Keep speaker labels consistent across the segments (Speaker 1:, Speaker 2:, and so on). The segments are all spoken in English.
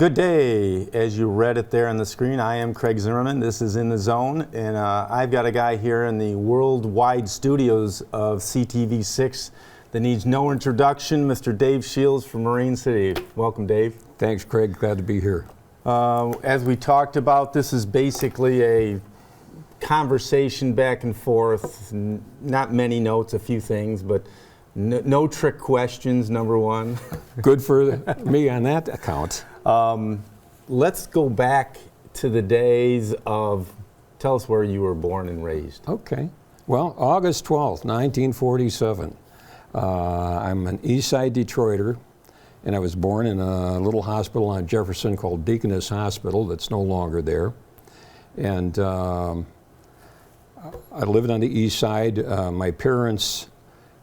Speaker 1: Good day. As you read it there on the screen, I am Craig Zimmerman. This is In the Zone, and I've got a guy here in the worldwide studios of CTV6 that needs no introduction, Mr. Dave Scheel from Marine City. Welcome, Dave.
Speaker 2: Thanks, Craig. Glad to be here.
Speaker 1: As we talked about, this is basically a conversation back and forth, not many notes, a few things, but no trick questions, number one.
Speaker 2: Good for me on that account.
Speaker 1: Let's go back to the days of, tell us where you were born and raised.
Speaker 2: Okay. Well, August 12th, 1947. I'm an East Side Detroiter, and I was born in a little hospital on Jefferson called Deaconess Hospital that's no longer there. And I lived on the East Side. My parents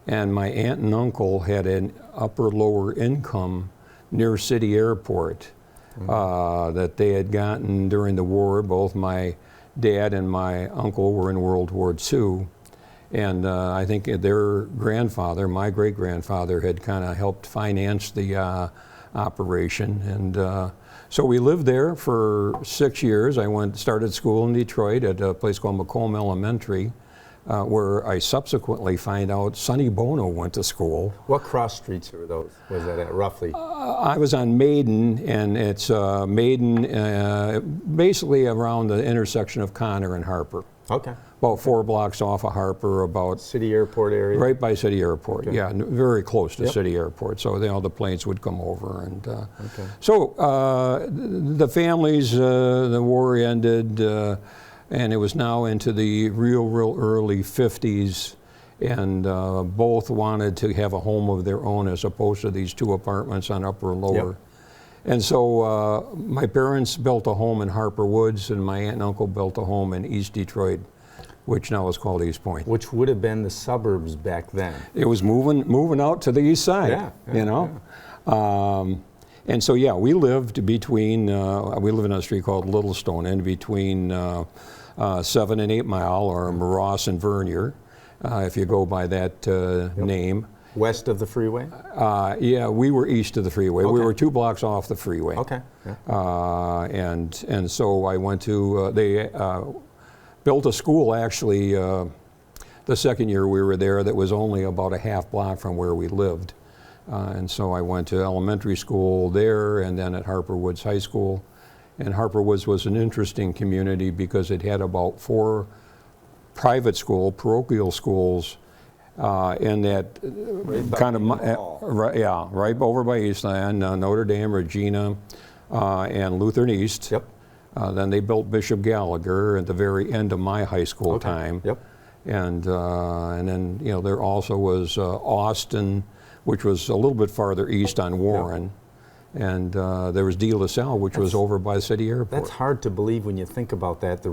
Speaker 2: and my aunt and uncle had an upper-lower income near City Airport that they had gotten during the war. Both my dad and my uncle were in World War II. And I think their grandfather, my great-grandfather, had kind of helped finance the operation. And so we lived there for 6 years. I started school in Detroit at a place called Macomb Elementary, where I subsequently find out Sonny Bono went to school.
Speaker 1: What cross streets were those? Was that at, roughly?
Speaker 2: I was on Maiden, and it's Maiden, basically around the intersection of Connor and Harper.
Speaker 1: Okay.
Speaker 2: About 4 blocks off of Harper, about
Speaker 1: City Airport area?
Speaker 2: Right by City Airport,
Speaker 1: okay.
Speaker 2: Yeah, very close to
Speaker 1: Yep.
Speaker 2: City Airport. So the planes would come over. And
Speaker 1: okay.
Speaker 2: So the families, the war ended, and it was now into the real early 50s, and both wanted to have a home of their own as opposed to these 2 apartments on upper and lower. Yep. And so my parents built a home in Harper Woods, and my aunt and uncle built a home in East Detroit, which now is called East Point.
Speaker 1: Which would have been the suburbs back then.
Speaker 2: It was moving out to the east side,
Speaker 1: yeah,
Speaker 2: you know. Yeah. And so, yeah, we lived between, we live in a street called Littlestone, in between 7 and 8 Mile, or Ross and Vernier, if you go by that name.
Speaker 1: West of the freeway?
Speaker 2: Yeah, we were east of the freeway.
Speaker 1: Okay.
Speaker 2: We were 2 blocks off the freeway.
Speaker 1: Okay. Yeah.
Speaker 2: And so I went to, they built a school actually the second year we were there that was only about a half block from where we lived. And so I went to elementary school there, and then at Harper Woods High School. And Harper Woods was an interesting community because it had about 4 private parochial schools in that kind of, right over by Eastland, Notre Dame, Regina, and Lutheran East.
Speaker 1: Yep.
Speaker 2: Then they built Bishop Gallagher at the very end of my high school time.
Speaker 1: Yep.
Speaker 2: And then, you know, there also was Austin, which was a little bit farther east on Warren. Yep. And there was De La Salle, which was over by City Airport.
Speaker 1: That's hard to believe when you think about that.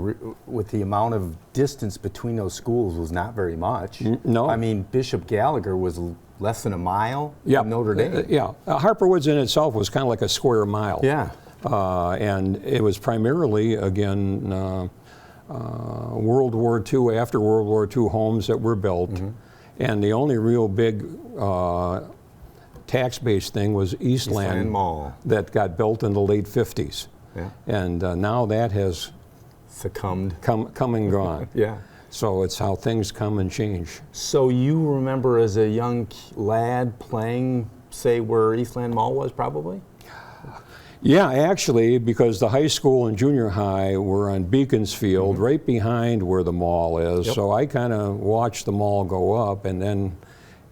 Speaker 1: With the amount of distance between those schools was not very much.
Speaker 2: No.
Speaker 1: I mean, Bishop Gallagher was less than a mile
Speaker 2: from
Speaker 1: Notre Dame.
Speaker 2: Yeah. Harper Woods in itself was kind of like a square mile.
Speaker 1: Yeah.
Speaker 2: And it was primarily, again, World War II, after World War II homes that were built. Mm-hmm. And the only real big tax-based thing was Eastland
Speaker 1: Mall
Speaker 2: that got built in the late 50s.
Speaker 1: Yeah.
Speaker 2: And now that has
Speaker 1: succumbed.
Speaker 2: Come and gone.
Speaker 1: Yeah.
Speaker 2: So it's how things come and change.
Speaker 1: So you remember as a young lad playing, say, where Eastland Mall was probably?
Speaker 2: Yeah, actually, because the high school and junior high were on Beaconsfield, mm-hmm. right behind where the mall is. Yep. So I kind of watched the mall go up, and then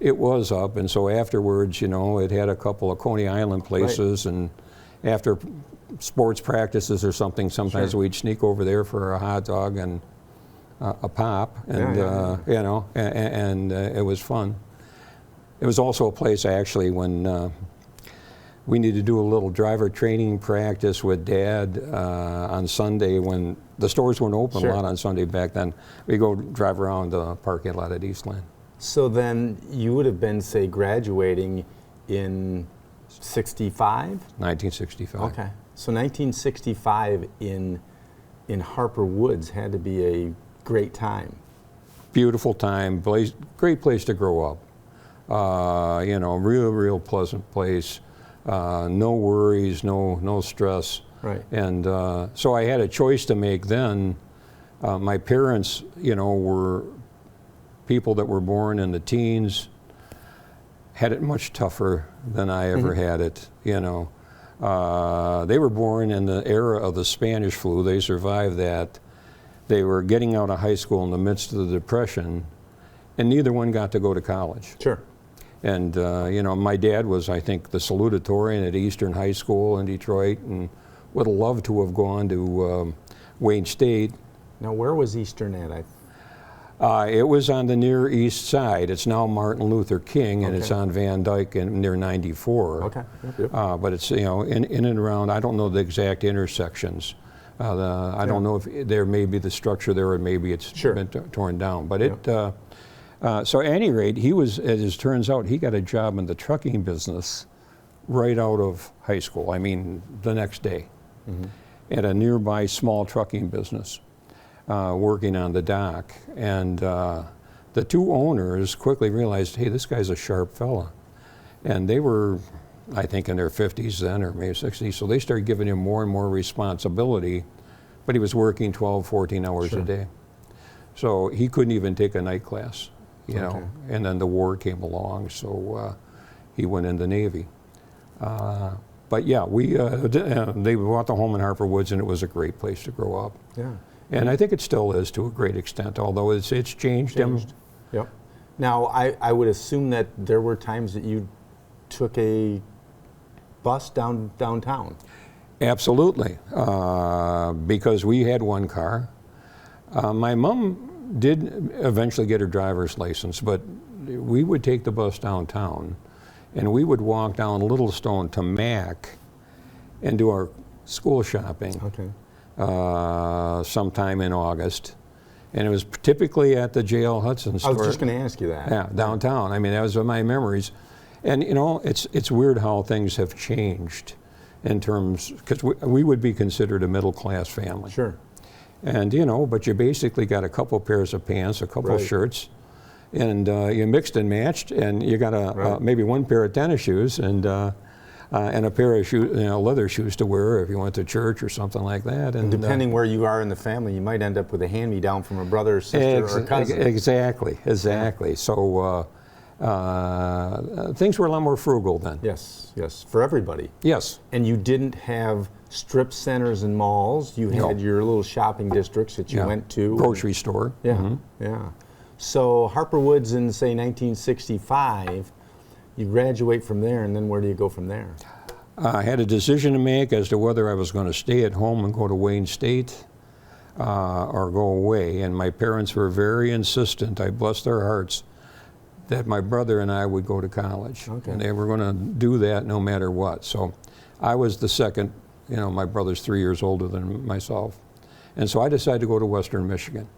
Speaker 2: it was up, and so afterwards, you know, it had a couple of Coney Island places, right. And after sports practices or something, sometimes sure. We'd sneak over there for a hot dog and a pop, and you know, and it was fun. It was also a place actually when we needed to do a little driver training practice with Dad on Sunday when the stores weren't open sure. a lot on Sunday back then. We go drive around the parking lot at Eastland.
Speaker 1: So then you would have been, say, graduating in 65?
Speaker 2: 1965.
Speaker 1: Okay. So 1965 in Harper Woods had to be a great time.
Speaker 2: Beautiful time, great place to grow up. You know, real pleasant place. no worries, no stress.
Speaker 1: Right.
Speaker 2: And so I had a choice to make then. My parents, were people that were born in the teens, had it much tougher than I ever had it, They were born in the era of the Spanish flu. They survived that. They were getting out of high school in the midst of the Depression, and neither one got to go to college.
Speaker 1: Sure.
Speaker 2: And, my dad was, I think, the salutatorian at Eastern High School in Detroit, and would have loved to have gone to Wayne State.
Speaker 1: Now, where was Eastern at?
Speaker 2: It was on the Near East Side. It's now Martin Luther King, and
Speaker 1: Okay.
Speaker 2: it's on Van Dyke and near 94.
Speaker 1: Okay. Yep.
Speaker 2: But it's, in and around, I don't know the exact intersections. I don't know if there may be the structure there, or maybe it's been torn down. But so at any rate, he was, as it turns out, he got a job in the trucking business right out of high school. I mean, the next day, at a nearby small trucking business, working on the dock. And the two owners quickly realized, hey, this guy's a sharp fella. And they were, I think, in their 50s then, or maybe 60s, so they started giving him more and more responsibility, but he was working 12, 14 hours a day. So he couldn't even take a night class, and then the war came along, so he went in the Navy. But yeah, they bought the home in Harper Woods, and it was a great place to grow up.
Speaker 1: Yeah.
Speaker 2: And I think it still is to a great extent, although it's changed.
Speaker 1: Yep. Now, I would assume that there were times that you took a bus downtown.
Speaker 2: Absolutely, because we had one car. My mom did eventually get her driver's license, but we would take the bus downtown, and we would walk down Littlestone to Mac and do our school shopping.
Speaker 1: Okay.
Speaker 2: Sometime in August, and it was typically at the J.L. Hudson store.
Speaker 1: I was just going to ask you that.
Speaker 2: Yeah, downtown. I mean, that was my memories. And it's weird how things have changed in terms, because we would be considered a middle-class family.
Speaker 1: Sure.
Speaker 2: And but you basically got a couple pairs of pants, a couple shirts, and you mixed and matched, and you got maybe one pair of tennis shoes and a pair of shoes, leather shoes to wear if you went to church or something like that. And
Speaker 1: depending where you are in the family, you might end up with a hand-me-down from a brother or sister or cousin.
Speaker 2: Exactly. So things were a lot more frugal then.
Speaker 1: Yes, for everybody.
Speaker 2: Yes.
Speaker 1: And you didn't have strip centers and malls. You had your little shopping districts that you went to.
Speaker 2: Grocery store.
Speaker 1: Yeah, yeah. So Harper Woods in, say, 1965, you graduate from there, and then where do you go from there?
Speaker 2: I had a decision to make as to whether I was going to stay at home and go to Wayne State or go away. And my parents were very insistent, I bless their hearts, that my brother and I would go to college.
Speaker 1: Okay.
Speaker 2: And they were going to do that no matter what. So I was the second. My brother's 3 years older than myself. And so I decided to go to Western Michigan.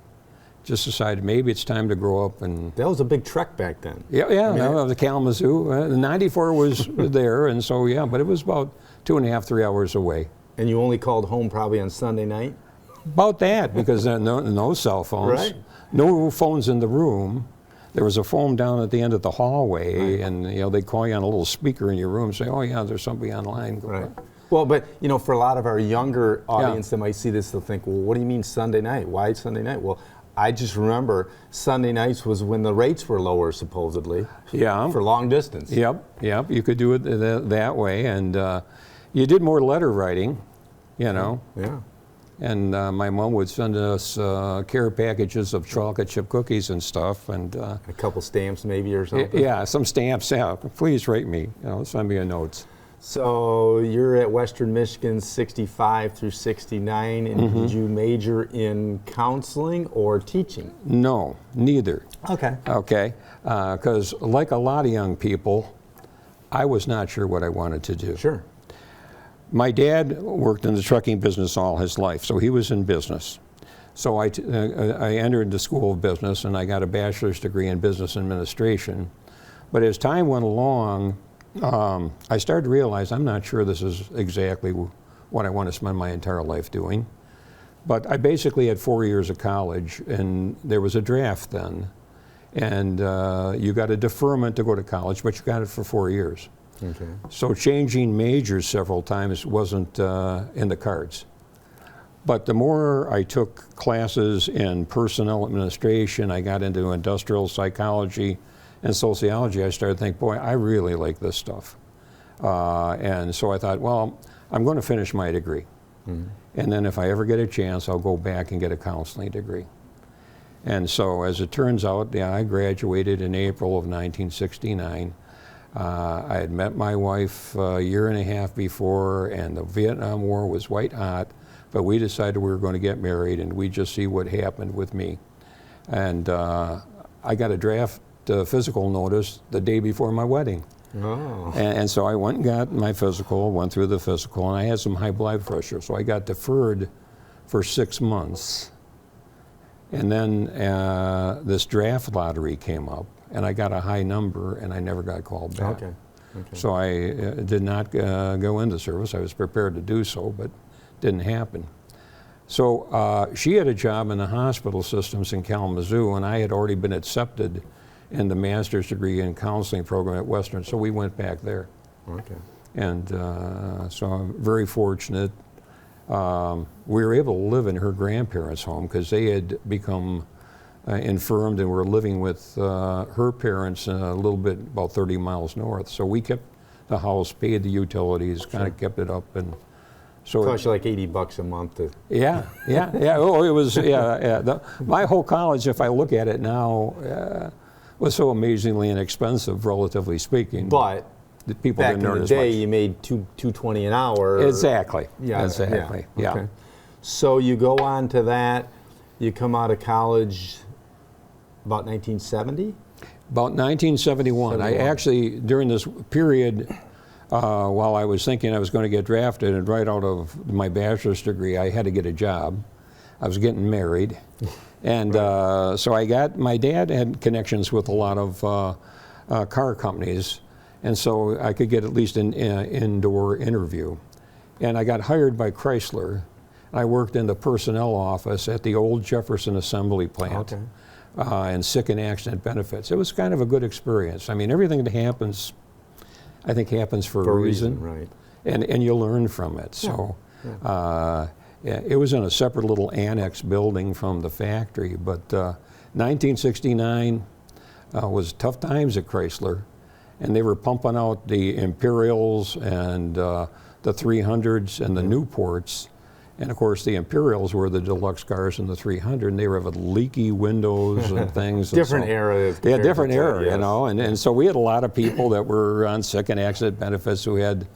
Speaker 2: Just decided maybe it's time to grow up. And
Speaker 1: that was a big trek back then.
Speaker 2: Yeah, the Kalamazoo. 94 was there, and so but it was about 2.5, 3 hours away.
Speaker 1: And you only called home probably on Sunday night?
Speaker 2: About that, because there were no cell phones.
Speaker 1: Right.
Speaker 2: No phones in the room. There was a phone down at the end of the hallway, and they'd call you on a little speaker in your room, say, "Oh yeah, there's somebody online."
Speaker 1: Right. Well, but for a lot of our younger audience that might see this, they'll think, "Well, what do you mean Sunday night? Why Sunday night?" Well, I just remember Sunday nights was when the rates were lower, supposedly.
Speaker 2: Yeah.
Speaker 1: For long distance.
Speaker 2: Yep. You could do it that way, and you did more letter writing,
Speaker 1: Yeah.
Speaker 2: And my mom would send us care packages of chocolate chip cookies and stuff, and
Speaker 1: a couple stamps maybe or something.
Speaker 2: Yeah, some stamps. Yeah, please rate me. Send me a note.
Speaker 1: So you're at Western Michigan 65 through 69, and did you major in counseling or teaching?
Speaker 2: No, neither.
Speaker 1: Okay.
Speaker 2: Okay, because like a lot of young people, I was not sure what I wanted to do.
Speaker 1: Sure.
Speaker 2: My dad worked in the trucking business all his life, so he was in business. So I entered the School of Business, and I got a bachelor's degree in business administration. But as time went along, I started to realize I'm not sure this is exactly what I want to spend my entire life doing. But I basically had 4 years of college, and there was a draft then. And you got a deferment to go to college, but you got it for 4 years.
Speaker 1: Okay.
Speaker 2: So changing majors several times wasn't in the cards. But the more I took classes in personnel administration, I got into industrial psychology and sociology, I started to think, boy, I really like this stuff. And so I thought, well, I'm going to finish my degree. Mm-hmm. And then if I ever get a chance, I'll go back and get a counseling degree. And so as it turns out, yeah, I graduated in April of 1969. I had met my wife a year and a half before, and the Vietnam War was white hot. But we decided we were going to get married, and we'd just see what happened with me. And I got a draft physical notice the day before my wedding.
Speaker 1: Oh.
Speaker 2: And so I went and got my physical, went through the physical, and I had some high blood pressure. So I got deferred for 6 months. And then this draft lottery came up, and I got a high number, and I never got called back.
Speaker 1: Okay. Okay.
Speaker 2: So I did not go into service. I was prepared to do so, but didn't happen. So she had a job in the hospital systems in Kalamazoo, and I had already been accepted in the master's degree in counseling program at Western, so we went back there.
Speaker 1: Okay.
Speaker 2: And so I'm very fortunate. We were able to live in her grandparents' home because they had become infirmed and were living with her parents a little bit about 30 miles north. So we kept the house, paid the utilities, kind of kept it up, and so
Speaker 1: Cost you like $80 a month to.
Speaker 2: yeah. Oh, it was my whole college, if I look at it now, was so amazingly inexpensive, relatively speaking.
Speaker 1: But
Speaker 2: the people
Speaker 1: back
Speaker 2: didn't
Speaker 1: in
Speaker 2: earn
Speaker 1: the
Speaker 2: as
Speaker 1: day,
Speaker 2: much.
Speaker 1: you made $220 an hour.
Speaker 2: Exactly.
Speaker 1: Yeah.
Speaker 2: Exactly.
Speaker 1: Yeah.
Speaker 2: Yeah.
Speaker 1: Okay. So you go on to that. You come out of college about 1970.
Speaker 2: About 1971. I actually, during this period, while I was thinking I was going to get drafted, and right out of my bachelor's degree, I had to get a job. I was getting married. And so my dad had connections with a lot of car companies, and so I could get at least an indoor interview. And I got hired by Chrysler. I worked in the personnel office at the old Jefferson Assembly Plant.
Speaker 1: Okay.
Speaker 2: And sick and accident benefits. It was kind of a good experience. I mean, everything that happens, I think, happens for a reason.
Speaker 1: Right.
Speaker 2: And you learn from it. So it was in a separate little annex building from the factory. But 1969 was tough times at Chrysler. And they were pumping out the Imperials and the 300s and the Newports. And of course, the Imperials were the deluxe cars in the 300, and they were with leaky windows and things.
Speaker 1: Different
Speaker 2: and so,
Speaker 1: era.
Speaker 2: Yeah, different era,
Speaker 1: yes.
Speaker 2: you know. And so we had a lot of people that were on sick and accident benefits who had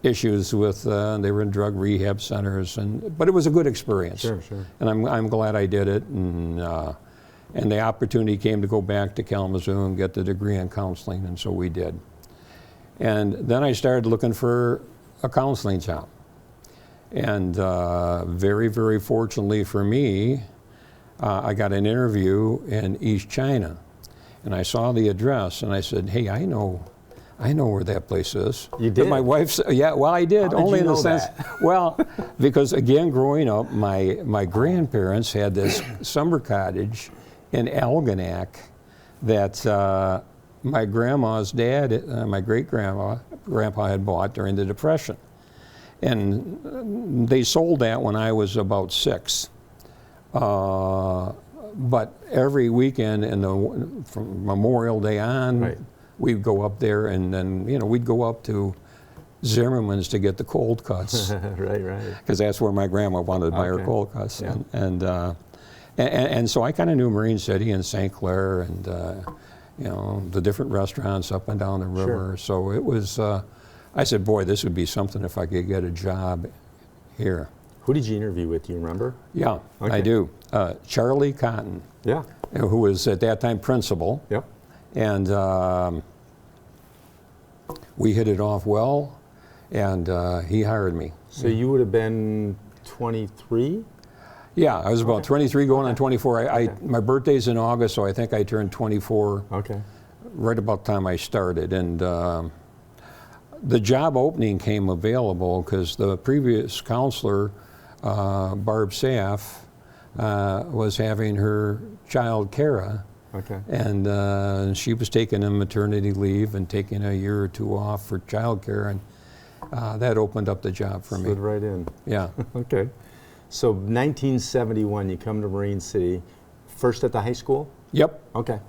Speaker 2: issues with, they were in drug rehab centers. But it was a good experience.
Speaker 1: Sure.
Speaker 2: And I'm glad I did it. And the opportunity came to go back to Kalamazoo and get the degree in counseling, and so we did. And then I started looking for a counseling job. And very, very fortunately for me, I got an interview in East China. And I saw the address, and I said, hey, I know where that place is.
Speaker 1: You did?
Speaker 2: But my wife said, yeah, well, I did.
Speaker 1: How did
Speaker 2: only
Speaker 1: you
Speaker 2: in the
Speaker 1: know
Speaker 2: sense,
Speaker 1: that?
Speaker 2: well, because again, growing up, my grandparents had this summer cottage in Algonac that my grandma's dad, my grandpa had bought during the Depression. And they sold that when I was about 6. But every weekend from Memorial Day on,
Speaker 1: Right.
Speaker 2: we'd go up there, and then we'd go up to Zimmerman's to get the cold cuts.
Speaker 1: Right.
Speaker 2: Because that's where my grandma wanted to buy her cold cuts.
Speaker 1: Yeah.
Speaker 2: And so I kind of knew Marine City and St. Clair and the different restaurants up and down the river.
Speaker 1: Sure.
Speaker 2: So it was. I said, boy, this would be something if I could get a job here.
Speaker 1: Who did you interview with? Do you remember?
Speaker 2: Yeah,
Speaker 1: Okay.
Speaker 2: I do. Charlie Cotton,
Speaker 1: Yeah.
Speaker 2: who was at that time principal.
Speaker 1: Yep.
Speaker 2: And we hit it off well, and he hired me.
Speaker 1: So you would have been 23?
Speaker 2: Yeah, I was about 23 going on 24. My birthday's in August, so I think I turned 24
Speaker 1: Okay.
Speaker 2: right about the time I started. And the job opening came available because the previous counselor, Barb Saff, was having her child, Kara,
Speaker 1: Okay.
Speaker 2: And she was taking a maternity leave and taking a year or two off for childcare, and that opened up the job for me.
Speaker 1: Slid right in.
Speaker 2: Yeah.
Speaker 1: Okay. So 1971, you come to Marine City, first at the high school?
Speaker 2: Yep.
Speaker 1: Okay.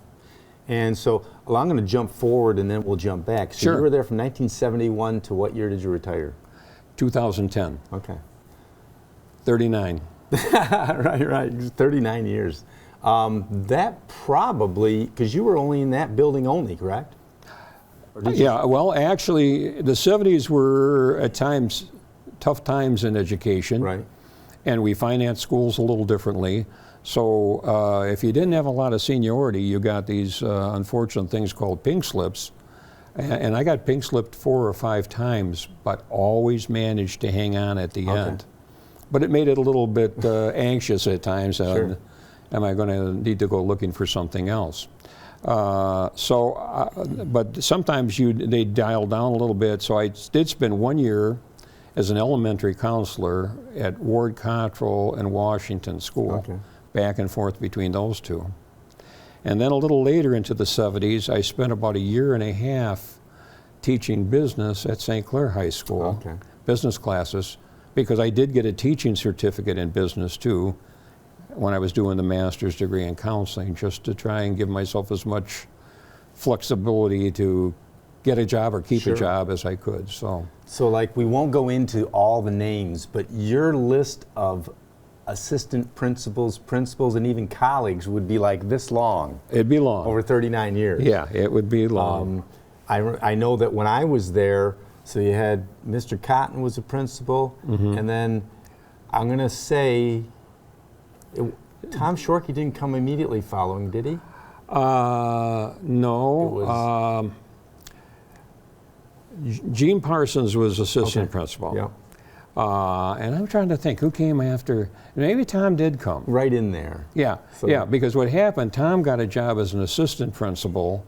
Speaker 1: And so well, I'm going to jump forward and then we'll jump back. So
Speaker 2: Sure.
Speaker 1: you were there from 1971 to what year did you retire?
Speaker 2: 2010.
Speaker 1: Okay.
Speaker 2: 39.
Speaker 1: Right. 39 years. That probably, because you were only in that building only, correct? Or did you-
Speaker 2: Yeah, well, actually, the 70s were at times tough times in education.
Speaker 1: Right.
Speaker 2: And we financed schools a little differently. So if you didn't have a lot of seniority, you got these unfortunate things called pink slips. And I got pink slipped 4 or 5 times, but always managed to hang on at the end. But it made it a little bit anxious at times.
Speaker 1: Sure.
Speaker 2: Am I going to need to go looking for something else? But sometimes they dial down a little bit. So I did spend 1 year as an elementary counselor at Ward Cottrell and Washington School,
Speaker 1: Okay.
Speaker 2: back and forth between those two. And then a little later into the 70s, I spent about 1.5 years teaching business at St. Clair High School,
Speaker 1: Okay.
Speaker 2: business classes, because I did get a teaching certificate in business too when I was doing the master's degree in counseling, just to try and give myself as much flexibility to get a job or keep
Speaker 1: Sure.
Speaker 2: a job as I could. So
Speaker 1: like we won't go into all the names, but your list of assistant principals, and even colleagues would be like this long
Speaker 2: it'd be long.
Speaker 1: over 39 years.
Speaker 2: Yeah, it would be long.
Speaker 1: I know that when I was there, so you had Mr. Cotton was a principal, and then I'm going to say Tom Shorkey didn't come immediately following, did he?
Speaker 2: No. Gene Parsons was assistant principal.
Speaker 1: Yeah.
Speaker 2: And I'm trying to think who came after. Maybe Tom did come.
Speaker 1: Right in there.
Speaker 2: Yeah,
Speaker 1: So-
Speaker 2: yeah. Because what happened, Tom got a job as an assistant principal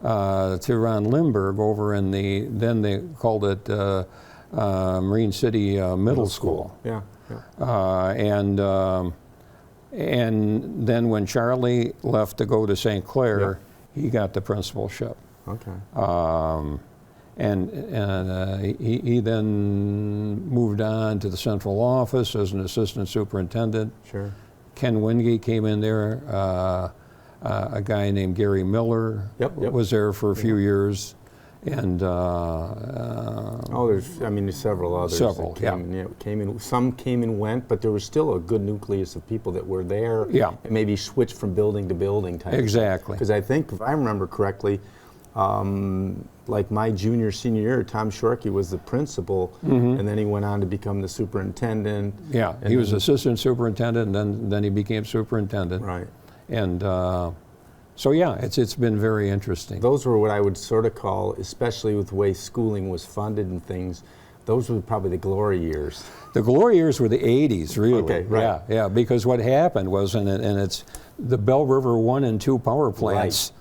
Speaker 2: to Ron Lindbergh over in then they called it Marine City Middle School.
Speaker 1: Yeah. Yeah.
Speaker 2: And then when Charlie left to go to St. Clair, he got the principalship.
Speaker 1: Okay.
Speaker 2: He then moved on to the central office as an assistant superintendent.
Speaker 1: Sure.
Speaker 2: Ken Wingate came in there. A guy named Gary Miller
Speaker 1: Yep.
Speaker 2: was there for a few years. And
Speaker 1: there's several others.
Speaker 2: Several,
Speaker 1: that came in. Some came and went, but there was still a good nucleus of people that were there.
Speaker 2: Yeah.
Speaker 1: And maybe switched from building to building type.
Speaker 2: Exactly.
Speaker 1: Because I think, if I remember correctly, like my junior, senior year, Tom Shorkey was the principal, and then he went on to become the superintendent.
Speaker 2: yeah,
Speaker 1: and
Speaker 2: he was
Speaker 1: then-
Speaker 2: assistant superintendent, and then he became superintendent.
Speaker 1: Right.
Speaker 2: And so yeah, it's been very interesting.
Speaker 1: Those were what I would sort of call, especially with the way schooling was funded and things, those were probably the glory years.
Speaker 2: The glory years were the 80s, really.
Speaker 1: Okay, right.
Speaker 2: Yeah, because what happened was, and it's the Bell River 1 and 2 power plants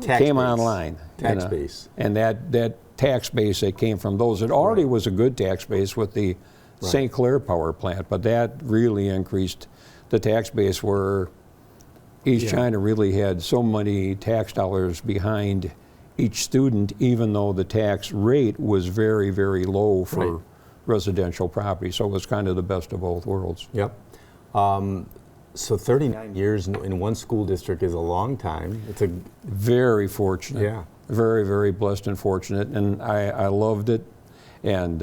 Speaker 1: Tax
Speaker 2: came
Speaker 1: base.
Speaker 2: online.
Speaker 1: Tax
Speaker 2: and,
Speaker 1: base.
Speaker 2: And that tax base that came from those, it already was a good tax base with the St. Clair power plant, but that really increased the tax base where East China really had so many tax dollars behind each student, even though the tax rate was very, very low for residential property. So it was kind of the best of both worlds.
Speaker 1: Yep. So 39 years in one school district is a long time. It's a
Speaker 2: Very fortunate.
Speaker 1: Yeah.
Speaker 2: Very, very blessed and fortunate. And I loved it and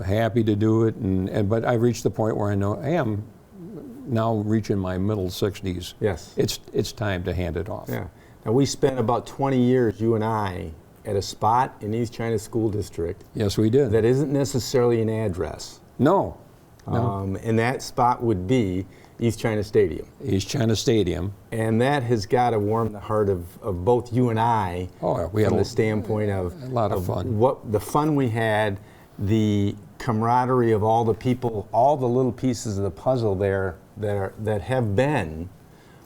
Speaker 2: happy to do it. But I reached the point where I know I am now reaching my middle 60s.
Speaker 1: Yes.
Speaker 2: It's time to hand it off.
Speaker 1: Yeah. Now we spent about 20 years, you and I, at a spot in East China School District
Speaker 2: Yes, we did.
Speaker 1: that isn't necessarily an address.
Speaker 2: No.
Speaker 1: And that spot would be East China Stadium.
Speaker 2: East China Stadium.
Speaker 1: And that has got to warm the heart of both you and I
Speaker 2: Oh, we had
Speaker 1: from
Speaker 2: a
Speaker 1: the standpoint of
Speaker 2: a lot of fun.
Speaker 1: What the fun we had, the camaraderie of all the people, all the little pieces of the puzzle there that have been.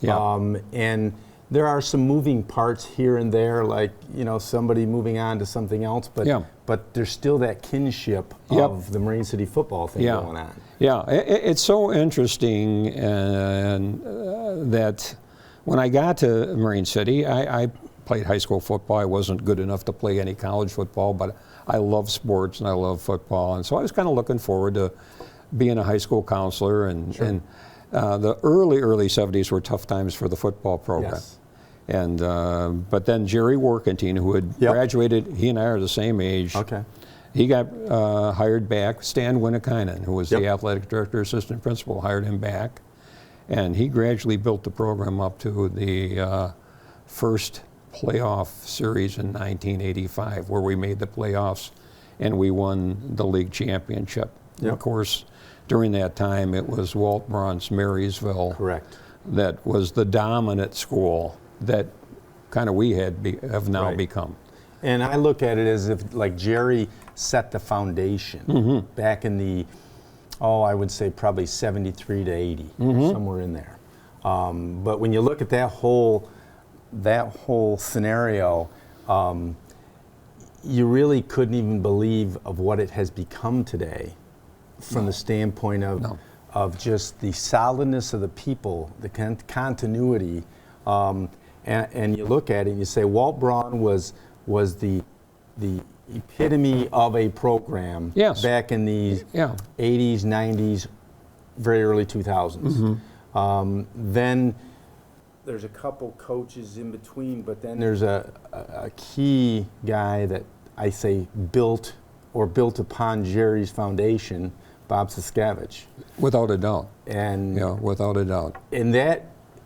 Speaker 2: Yeah.
Speaker 1: And there are some moving parts here and there, like somebody moving on to something else, but there's still that kinship of the Marine City football thing going on.
Speaker 2: Yeah, it's so interesting and that when I got to Marine City, I played high school football. I wasn't good enough to play any college football, but I love sports and I love football. And so I was kind of looking forward to being a high school counselor. And,
Speaker 1: Sure.
Speaker 2: and the early 70s were tough times for the football program.
Speaker 1: Yes.
Speaker 2: And but then Jerry Workentine, who had
Speaker 1: Yep.
Speaker 2: graduated, he and I are the same age.
Speaker 1: Okay.
Speaker 2: He got hired back. Stan Winnekainen, who was
Speaker 1: Yep.
Speaker 2: the athletic director, assistant principal, hired him back. And he gradually built the program up to the first playoff series in 1985, where we made the playoffs and we won the league championship. And
Speaker 1: Yep.
Speaker 2: of course, during that time, it was Walt Braun's Marysville
Speaker 1: Correct.
Speaker 2: that was the dominant school that kind of we have now
Speaker 1: Right.
Speaker 2: become.
Speaker 1: And I look at it as if like Jerry set the foundation back in the, I would say probably 73 to 80, somewhere in there. But when you look at that whole scenario, you really couldn't even believe of what it has become today from the standpoint of just the solidness of the people, the continuity. And you look at it and you say Walt Braun was the epitome of a program
Speaker 2: Yes.
Speaker 1: back in the
Speaker 2: Yeah.
Speaker 1: 80s, 90s, very early 2000s. Then there's a couple coaches in between, but then there's a key guy that I say built upon Jerry's foundation, Bob Siskevich.
Speaker 2: Without a doubt.
Speaker 1: And
Speaker 2: Yeah, without a doubt.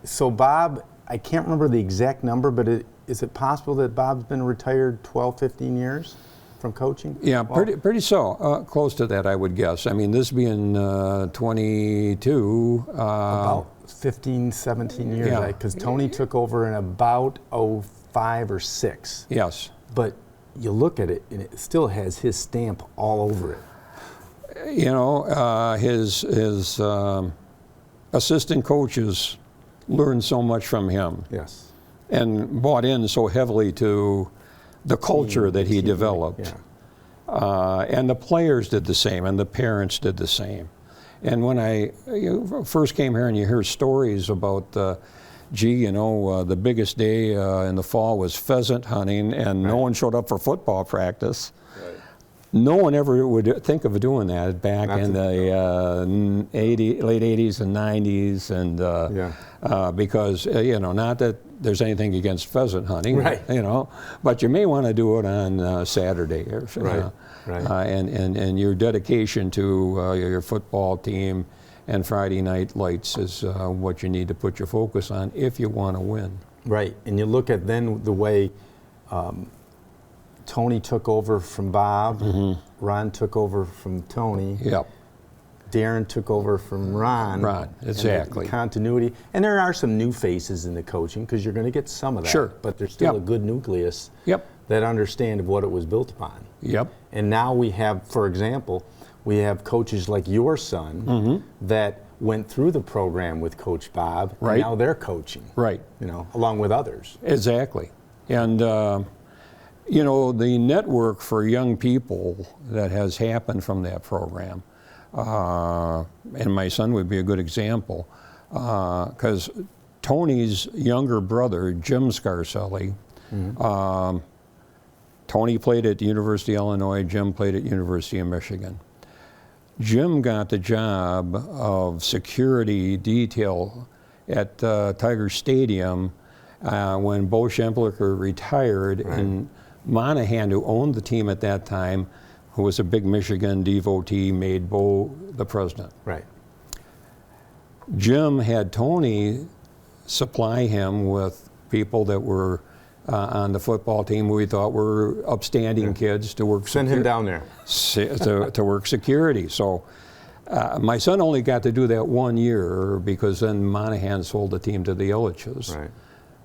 Speaker 1: so Bob, I can't remember the exact number, but is it possible that Bob's been retired 12, 15 years from coaching?
Speaker 2: Yeah,
Speaker 1: Well,
Speaker 2: pretty so. Close to that, I would guess. I mean, this being 22.
Speaker 1: about 15, 17 years,
Speaker 2: Yeah.
Speaker 1: because Tony took over in about 05 or 06.
Speaker 2: Yes.
Speaker 1: But you look at it, and it still has his stamp all over it.
Speaker 2: You know, his assistant coaches learned so much from him
Speaker 1: Yes.
Speaker 2: and bought in so heavily to the culture that he developed.
Speaker 1: Yeah.
Speaker 2: And the players did the same, and the parents did the same. And when I first came here and you hear stories about, the biggest day in the fall was pheasant hunting, and no one showed up for football practice.
Speaker 1: Right.
Speaker 2: No one ever would think of doing that back in the late 80s and 90s, and because not that there's anything against pheasant hunting,
Speaker 1: Right.
Speaker 2: but you may want to do it on Saturday, or
Speaker 1: Right. Right.
Speaker 2: and your dedication to your football team and Friday night lights is what you need to put your focus on if you want to win.
Speaker 1: Right, and you look at then the way Tony took over from Bob, Ron took over from Tony,
Speaker 2: Yep.
Speaker 1: Darren took over from Ron.
Speaker 2: Ron, exactly.
Speaker 1: And the continuity, and there are some new faces in the coaching because you're going to get some of that.
Speaker 2: Sure.
Speaker 1: But there's still
Speaker 2: Yep.
Speaker 1: a good nucleus
Speaker 2: Yep.
Speaker 1: that understand what it was built upon.
Speaker 2: Yep.
Speaker 1: And now we have, for example, we have coaches like your son that went through the program with Coach Bob,
Speaker 2: Right.
Speaker 1: and now they're coaching.
Speaker 2: Right.
Speaker 1: Along with others.
Speaker 2: Exactly. And, the network for young people that has happened from that program, and my son would be a good example, because Tony's younger brother, Jim Scarcelli, Tony played at the University of Illinois, Jim played at University of Michigan. Jim got the job of security detail at Tiger Stadium when Bo Schembechler retired, and Monahan, who owned the team at that time, who was a big Michigan devotee, made Bo the president.
Speaker 1: Right.
Speaker 2: Jim had Tony supply him with people that were on the football team who he thought were upstanding kids to work.
Speaker 1: Send him down there.
Speaker 2: To work security. So my son only got to do that 1 year because then Monahan sold the team to the Illiches.
Speaker 1: Right.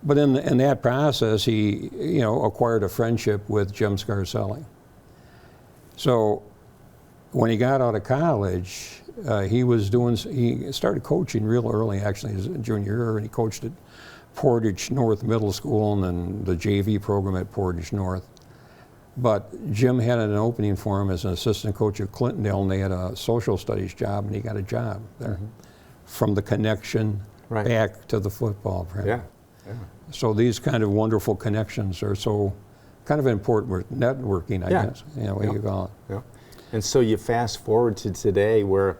Speaker 2: But in that process, he acquired a friendship with Jim Scarcelli. So when he got out of college, he started coaching real early, actually, as a junior year, and he coached at Portage North Middle School and then the JV program at Portage North. But Jim had an opening for him as an assistant coach at Clintondale, and they had a social studies job, and he got a job there from the connection back to the football program.
Speaker 1: Yeah.
Speaker 2: So these kind of wonderful connections are so kind of important with networking, I guess. Yeah, what you call it.
Speaker 1: Yeah. And so you fast forward to today where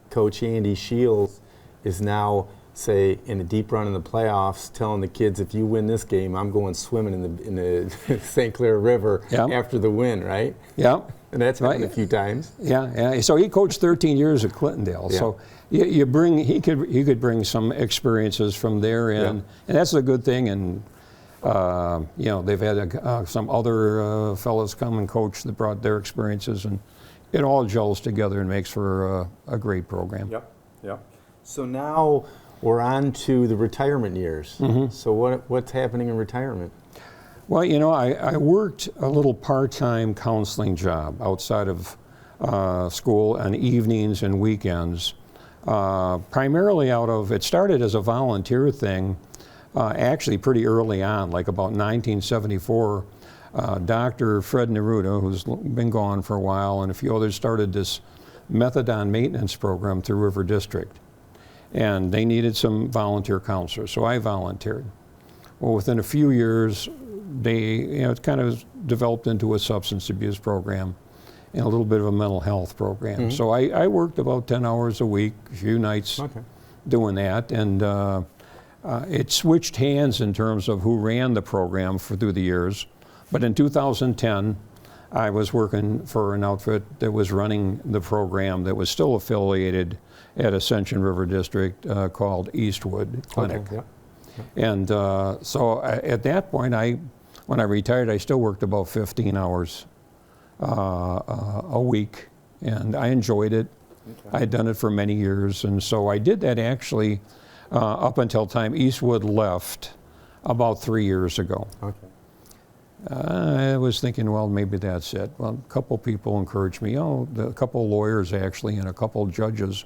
Speaker 1: Coach Andy Scheel is now, say, in a deep run in the playoffs, telling the kids, if you win this game, I'm going swimming in the St. Clair River after the win, right?
Speaker 2: Yeah.
Speaker 1: And that's happened a few times.
Speaker 2: Yeah. So he coached 13 years at Clintondale. Yeah. So you bring he could bring some experiences from there in, and that's a good thing. And they've had some other fellows come and coach that brought their experiences, and it all gels together and makes for a great program.
Speaker 1: Yep. So now we're on to the retirement years. Mm-hmm. So what's happening in retirement?
Speaker 2: Well, I worked a little part-time counseling job outside of school on evenings and weekends, primarily it started as a volunteer thing, actually pretty early on, like about 1974. Dr. Fred Neruda, who's been gone for a while, and a few others started this methadone maintenance program through River District. And they needed some volunteer counselors, so I volunteered. Well, within a few years, it kind of developed into a substance abuse program and a little bit of a mental health program. Mm-hmm. So I worked about 10 hours a week, a few nights doing that, and it switched hands in terms of who ran the program through the years. But in 2010, I was working for an outfit that was running the program that was still affiliated at Ascension River District called Eastwood Clinic. Okay, and so at that point, when I retired, I still worked about 15 hours a week, and I enjoyed it. Okay. I had done it for many years, and so I did that actually up until time Eastwood left about 3 years ago. Okay. I was thinking, well, maybe that's it. Well, a couple people encouraged me. A couple lawyers actually, and a couple judges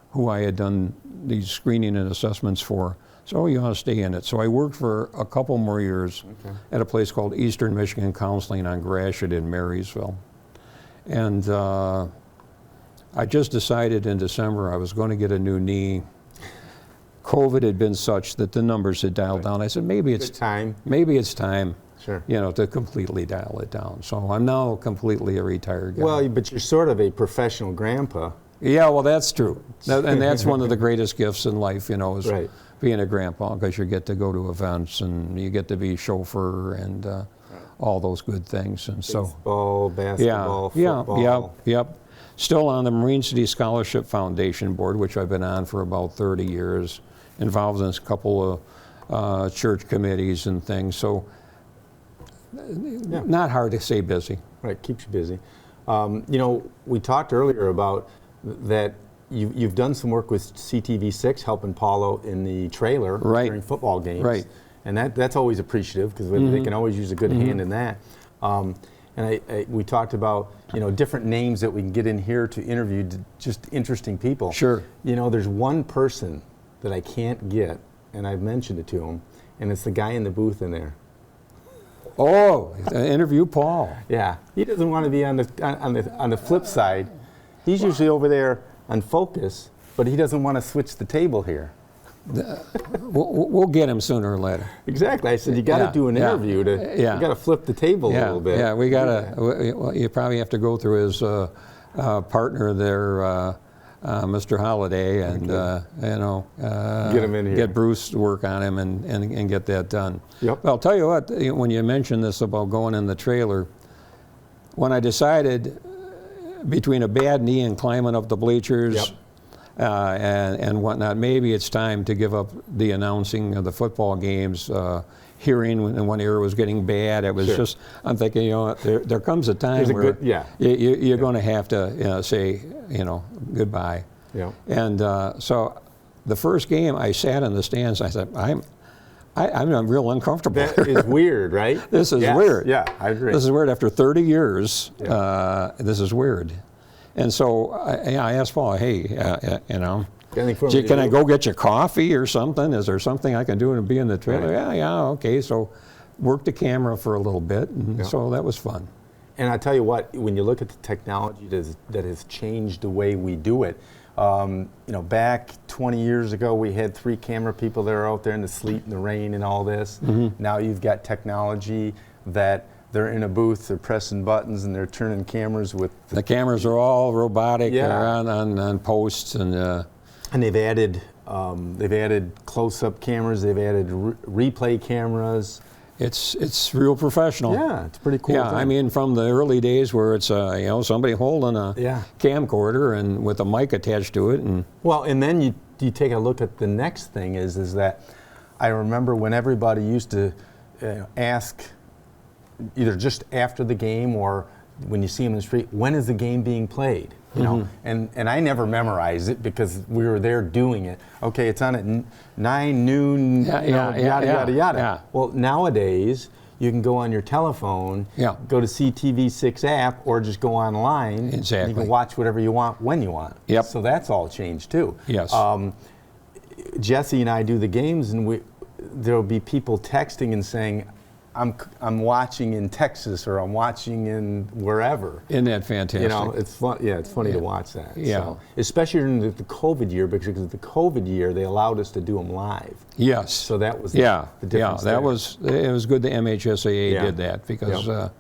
Speaker 2: who I had done these screening and assessments for. So you ought to stay in it. So I worked for a couple more years at a place called Eastern Michigan Counseling on Gratiot in Marysville. And I just decided in December I was going to get a new knee. COVID had been such that the numbers had dialed down. I said, maybe it's time. Maybe it's time. Sure. To completely dial it down. So I'm now completely a retired guy.
Speaker 1: Well, but you're sort of a professional grandpa.
Speaker 2: Yeah, well, that's true. And that's one of the greatest gifts in life, is being a grandpa, because you get to go to events and you get to be chauffeur and all those good things. And
Speaker 1: baseball, basketball, football.
Speaker 2: Yep. Still on the Marine City Scholarship Foundation board, which I've been on for about 30 years, involved in a couple of church committees and things. So not hard to stay busy.
Speaker 1: Right, keeps you busy. We talked earlier about that you've done some work with CTV6, helping Paulo in the trailer during football games. Right. And that's always appreciative, because they can always use a good hand in that. And we talked about different names that we can get in here to interview, just interesting people.
Speaker 2: Sure.
Speaker 1: There's one person that I can't get, and I've mentioned it to him, and it's the guy in the booth in there.
Speaker 2: Oh, interview Paul.
Speaker 1: Yeah, he doesn't want to be on the flip side. He's usually over there on focus, but he doesn't want to switch the table here.
Speaker 2: We'll get him sooner or later.
Speaker 1: Exactly. I said you got to do an interview you got to flip the table a little bit.
Speaker 2: Yeah, we got to. Well, you probably have to go through his partner there, Mr. Holiday, and
Speaker 1: get him in here.
Speaker 2: Get Bruce to work on him and get that done.
Speaker 1: Yep.
Speaker 2: Well, I'll tell you what. When you mentioned this about going in the trailer, when I decided between a bad knee and climbing up the bleachers and whatnot, maybe it's time to give up the announcing of the football games. Hearing when one ear was getting bad, it was just, I'm thinking, there comes a time where you're going to have to say, goodbye. Yeah. And so the first game, I sat in the stands. I said, I'm real uncomfortable.
Speaker 1: That is weird, right?
Speaker 2: This is weird.
Speaker 1: Yeah, I agree.
Speaker 2: This is weird. After 30 years, this is weird. And so I asked Paul, hey, can I go get you coffee or something? Is there something I can do to be in the trailer? Right. Yeah, okay. So worked the camera for a little bit, and so that was fun.
Speaker 1: And I tell you what, when you look at the technology that has changed the way we do it, Back 20 years ago, we had 3 camera people that are out there in the sleet and the rain and all this. Now you've got technology that they're in a booth, they're pressing buttons, and they're turning cameras with...
Speaker 2: The cameras are all robotic.
Speaker 1: Yeah.
Speaker 2: They're on posts. And
Speaker 1: they've added close-up cameras, they've added replay cameras.
Speaker 2: It's real professional.
Speaker 1: Yeah, it's pretty cool.
Speaker 2: Yeah,
Speaker 1: thing.
Speaker 2: I mean, from the early days where it's somebody holding a camcorder and with a mic attached to it, and
Speaker 1: and then you take a look at the next thing is that I remember when everybody used to ask either just after the game or when you see them in the street, when is the game being played? You know, and I never memorized it because we were there doing it. Okay, it's on at 9 noon, yada, yada, yada.
Speaker 2: Yeah.
Speaker 1: Well, nowadays, you can go on your telephone, go to CTV6 app, or just go online.
Speaker 2: Exactly.
Speaker 1: And you can watch whatever you want when you want.
Speaker 2: Yep.
Speaker 1: So that's all changed too.
Speaker 2: Yes.
Speaker 1: Jesse and I do the games, and there'll be people texting and saying, I'm watching in Texas, or I'm watching in wherever.
Speaker 2: Isn't that fantastic?
Speaker 1: It's fun. Yeah, it's funny to watch that.
Speaker 2: Yeah.
Speaker 1: So, especially during the COVID year, because the COVID year they allowed us to do them live.
Speaker 2: Yes.
Speaker 1: So that was the difference.
Speaker 2: Yeah,
Speaker 1: there.
Speaker 2: it was good the MHSAA did that because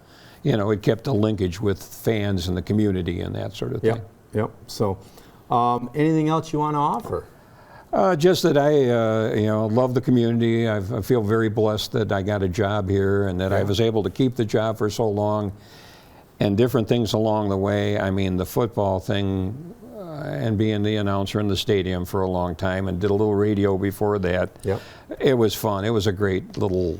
Speaker 2: it kept a linkage with fans and the community and that sort of thing.
Speaker 1: Yep. So, anything else you want to offer?
Speaker 2: Just that I, love the community. I feel very blessed that I got a job here and that I was able to keep the job for so long, and different things along the way. I mean, the football thing and being the announcer in the stadium for a long time, and did a little radio before that.
Speaker 1: Yep.
Speaker 2: It was fun. It was a great little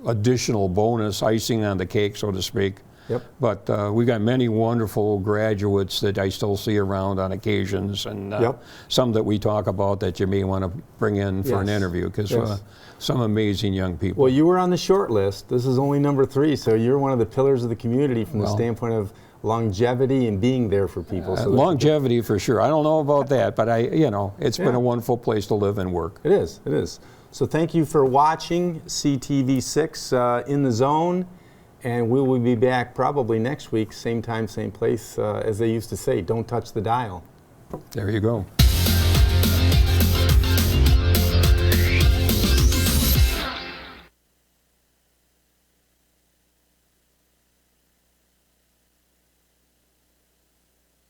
Speaker 2: additional bonus, icing on the cake, so to speak.
Speaker 1: Yep.
Speaker 2: But we got many wonderful graduates that I still see around on occasions, and some that we talk about that you may want to bring in for an interview, because some amazing young people.
Speaker 1: Well, you were on the short list. This is only number 3, so you're one of the pillars of the community from the standpoint of longevity and being there for people. So
Speaker 2: longevity for sure. I don't know about that, but it's been a wonderful place to live and work.
Speaker 1: It is. It is. So thank you for watching CTV6 in the Zone. And we will be back probably next week, same time, same place. As they used to say, don't touch the dial.
Speaker 2: There you go.